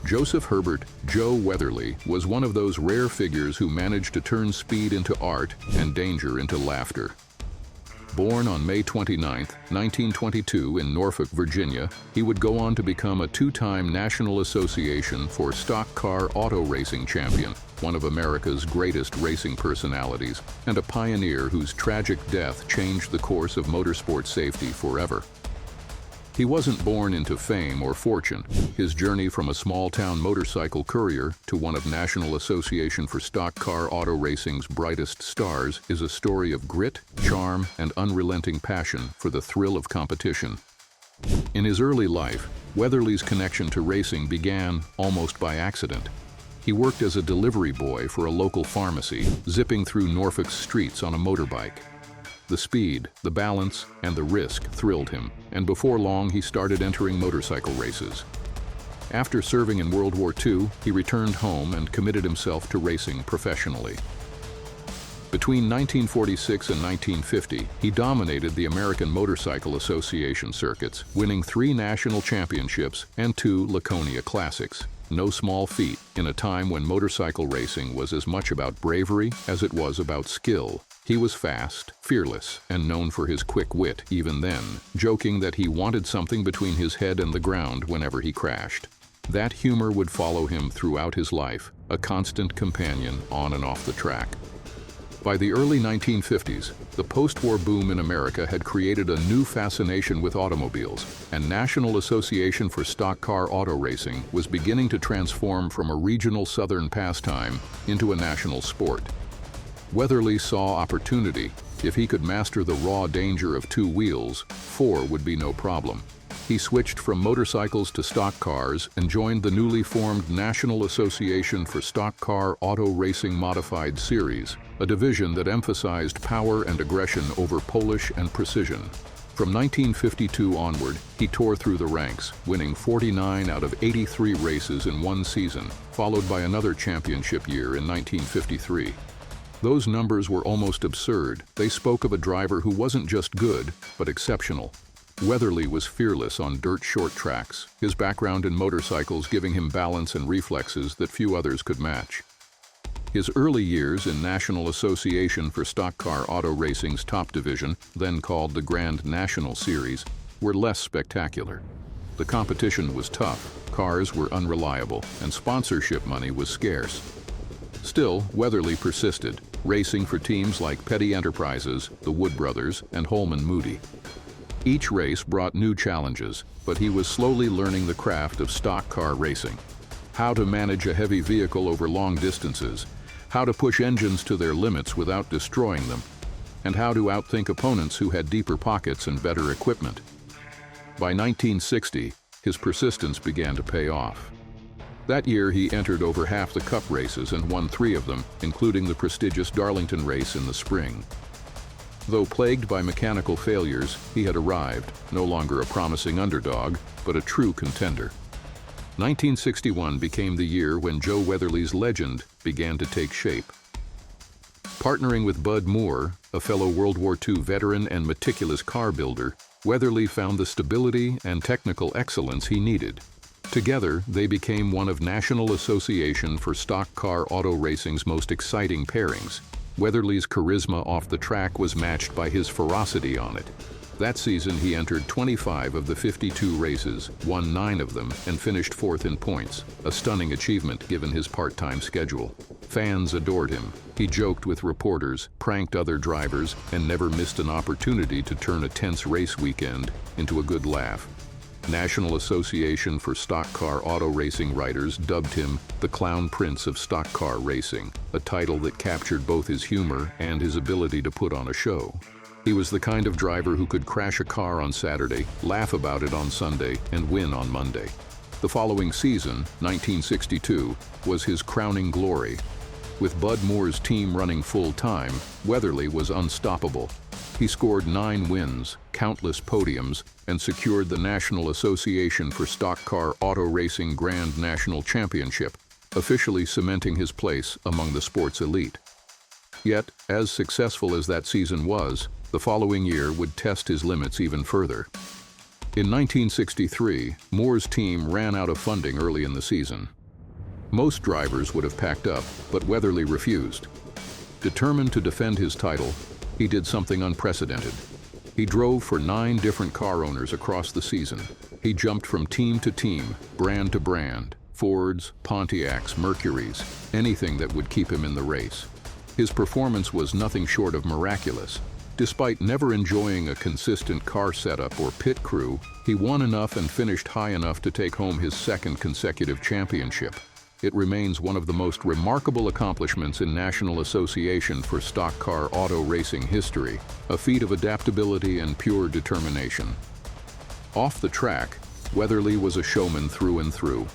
Joseph Herbert Joe Weatherly was one of those rare figures who managed to turn speed into art and danger into laughter. Born on May 29, 1922 in Norfolk, Virginia, he would go on to become a two-time National Association for Stock Car Auto Racing champion, one of America's greatest racing personalities, and a pioneer whose tragic death changed the course of motorsport safety forever. He wasn't born into fame or fortune. His journey from a small-town motorcycle courier to one of National Association for Stock Car Auto Racing's brightest stars is a story of grit, charm, and unrelenting passion for the thrill of competition. In his early life, Weatherly's connection to racing began almost by accident. He worked as a delivery boy for a local pharmacy, zipping through Norfolk's streets on a motorbike. The speed, the balance, and the risk thrilled him, and before long he started entering motorcycle races. After serving in World War II, he returned home and committed himself to racing professionally. Between 1946 and 1950, he dominated the American Motorcycle Association circuits, winning 3 national championships and 2 Laconia Classics. No small feat in a time when motorcycle racing was as much about bravery as it was about skill. He was fast, fearless, and known for his quick wit even then, joking that he wanted something between his head and the ground whenever he crashed. That humor would follow him throughout his life, a constant companion on and off the track. By the early 1950s, the post-war boom in America had created a new fascination with automobiles, and National Association for Stock Car Auto Racing was beginning to transform from a regional southern pastime into a national sport. Weatherly saw opportunity. If he could master the raw danger of 2 wheels, 4 would be no problem. He switched from motorcycles to stock cars and joined the newly formed National Association for Stock Car Auto Racing Modified Series, a division that emphasized power and aggression over polish and precision. From 1952 onward, he tore through the ranks, winning 49 out of 83 races in one season, followed by another championship year in 1953. Those numbers were almost absurd. They spoke of a driver who wasn't just good, but exceptional. Weatherly was fearless on dirt short tracks, his background in motorcycles giving him balance and reflexes that few others could match. His early years in National Association for Stock Car Auto Racing's top division, then called the Grand National Series, were less spectacular. The competition was tough, cars were unreliable, and sponsorship money was scarce. Still, Weatherly persisted, racing for teams like Petty Enterprises, the Wood Brothers, and Holman Moody. Each race brought new challenges, but he was slowly learning the craft of stock car racing. How to manage a heavy vehicle over long distances, how to push engines to their limits without destroying them, and how to outthink opponents who had deeper pockets and better equipment. By 1960, his persistence began to pay off. That year, he entered over half the Cup races and won 3 of them, including the prestigious Darlington race in the spring. Though plagued by mechanical failures, he had arrived, no longer a promising underdog, but a true contender. 1961 became the year when Joe Weatherly's legend began to take shape. Partnering with Bud Moore, a fellow World War II veteran and meticulous car builder, Weatherly found the stability and technical excellence he needed. Together, they became one of National Association for Stock Car Auto Racing's most exciting pairings. Weatherly's charisma off the track was matched by his ferocity on it. That season, he entered 25 of the 52 races, won 9 of them, and finished 4th in points, a stunning achievement given his part-time schedule. Fans adored him. He joked with reporters, pranked other drivers, and never missed an opportunity to turn a tense race weekend into a good laugh. National Association for Stock Car Auto Racing writers dubbed him the Clown Prince of Stock Car Racing, a title that captured both his humor and his ability to put on a show. He was the kind of driver who could crash a car on Saturday, laugh about it on Sunday, and win on Monday. The following season, 1962, was his crowning glory. With Bud Moore's team running full-time, Weatherly was unstoppable. He scored 9 wins, countless podiums, and secured the National Association for Stock Car Auto Racing Grand National Championship, officially cementing his place among the sport's elite. Yet, as successful as that season was, the following year would test his limits even further. In 1963, Moore's team ran out of funding early in the season. Most drivers would have packed up, but Weatherly refused. Determined to defend his title, he did something unprecedented. He drove for 9 different car owners across the season. He jumped from team to team, brand to brand, Fords, Pontiacs, Mercurys, anything that would keep him in the race. His performance was nothing short of miraculous. Despite never enjoying a consistent car setup or pit crew, he won enough and finished high enough to take home his 2nd consecutive championship. It remains one of the most remarkable accomplishments in National Association for Stock Car Auto Racing history, a feat of adaptability and pure determination. Off the track, Weatherly was a showman through and through.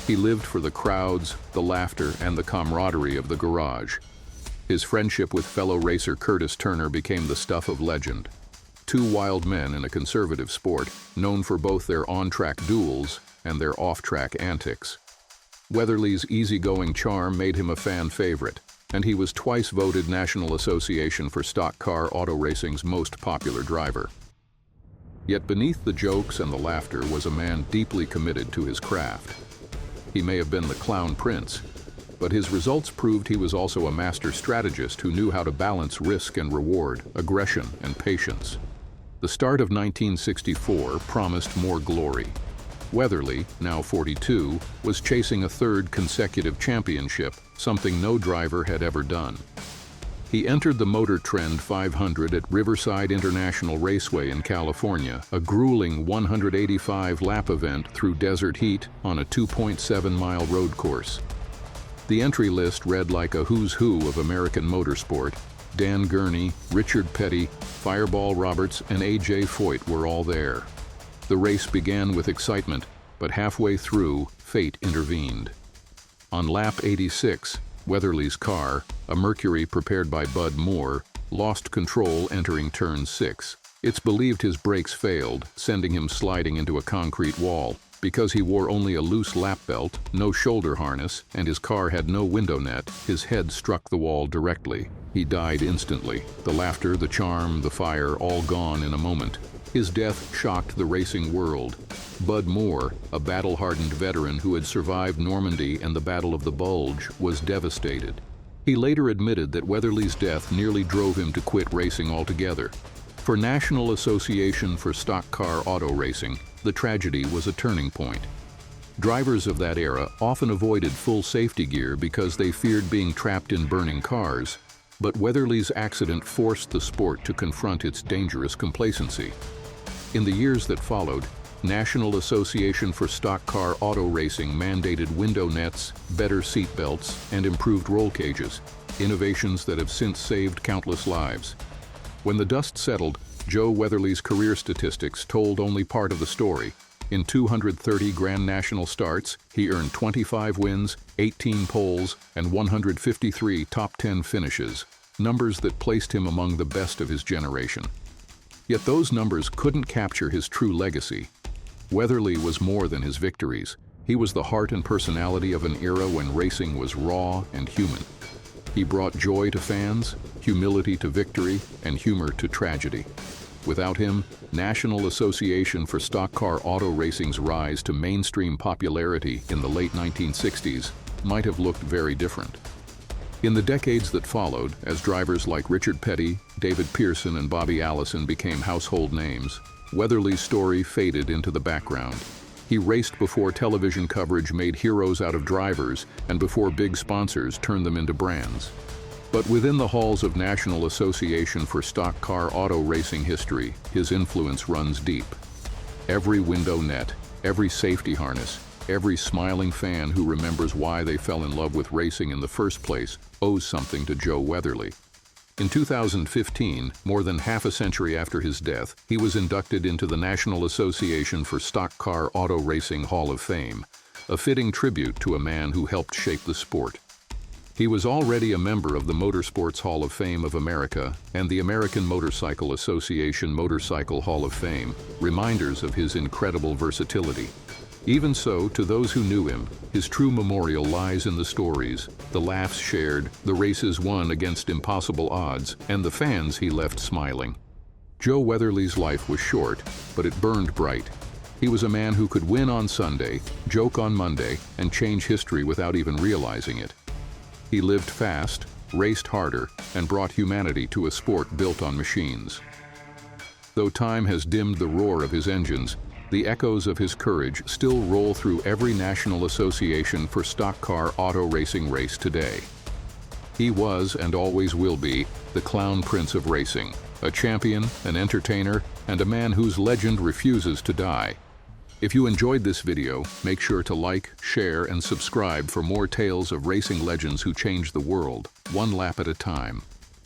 He lived for the crowds, the laughter, and the camaraderie of the garage. His friendship with fellow racer Curtis Turner became the stuff of legend. 2 wild men in a conservative sport, known for both their on-track duels and their off-track antics. Weatherly's easygoing charm made him a fan favorite, and he was twice voted National Association for Stock Car Auto Racing's most popular driver. Yet beneath the jokes and the laughter was a man deeply committed to his craft. He may have been the clown prince, but his results proved he was also a master strategist who knew how to balance risk and reward, aggression and patience. The start of 1964 promised more glory. Weatherly, now 42, was chasing a 3rd consecutive championship, something no driver had ever done. He entered the Motor Trend 500 at Riverside International Raceway in California, a grueling 185-lap event through desert heat on a 2.7-mile road course. The entry list read like a who's who of American motorsport. Dan Gurney, Richard Petty, Fireball Roberts, and A.J. Foyt were all there. The race began with excitement, but halfway through, fate intervened. On lap 86, Weatherly's car, a Mercury prepared by Bud Moore, lost control entering turn 6. It's believed his brakes failed, sending him sliding into a concrete wall. Because he wore only a loose lap belt, no shoulder harness, and his car had no window net, his head struck the wall directly. He died instantly. The laughter, the charm, the fire, all gone in a moment. His death shocked the racing world. Bud Moore, a battle-hardened veteran who had survived Normandy and the Battle of the Bulge, was devastated. He later admitted that Weatherly's death nearly drove him to quit racing altogether. For National Association for Stock Car Auto Racing, the tragedy was a turning point. Drivers of that era often avoided full safety gear because they feared being trapped in burning cars, but Weatherly's accident forced the sport to confront its dangerous complacency. In the years that followed, National Association for Stock Car Auto Racing mandated window nets, better seat belts, and improved roll cages, innovations that have since saved countless lives. When the dust settled, Joe Weatherly's career statistics told only part of the story. In 230 Grand National starts, he earned 25 wins, 18 poles, and 153 top 10 finishes, numbers that placed him among the best of his generation. Yet those numbers couldn't capture his true legacy. Weatherly was more than his victories. He was the heart and personality of an era when racing was raw and human. He brought joy to fans, humility to victory, and humor to tragedy. Without him, National Association for Stock Car Auto Racing's rise to mainstream popularity in the late 1960s might have looked very different. In the decades that followed, as drivers like Richard Petty, David Pearson, and Bobby Allison became household names, Weatherly's story faded into the background. He raced before television coverage made heroes out of drivers and before big sponsors turned them into brands. But within the halls of National Association for Stock Car Auto Racing history, his influence runs deep. Every window net, every safety harness, every smiling fan who remembers why they fell in love with racing in the first place owes something to Joe Weatherly. In 2015, more than half a century after his death, he was inducted into the National Association for Stock Car Auto Racing Hall of Fame, a fitting tribute to a man who helped shape the sport. He was already a member of the Motorsports Hall of Fame of America and the American Motorcycle Association Motorcycle Hall of Fame, reminders of his incredible versatility. Even so, to those who knew him, his true memorial lies in the stories, the laughs shared, the races won against impossible odds, and the fans he left smiling. Joe Weatherly's life was short, but it burned bright. He was a man who could win on Sunday, joke on Monday, and change history without even realizing it. He lived fast, raced harder, and brought humanity to a sport built on machines. Though time has dimmed the roar of his engines, the echoes of his courage still roll through every National Association for Stock Car Auto Racing race today. He was, and always will be, the Clown Prince of racing, a champion, an entertainer, and a man whose legend refuses to die. If you enjoyed this video, make sure to like, share, and subscribe for more tales of racing legends who changed the world, one lap at a time.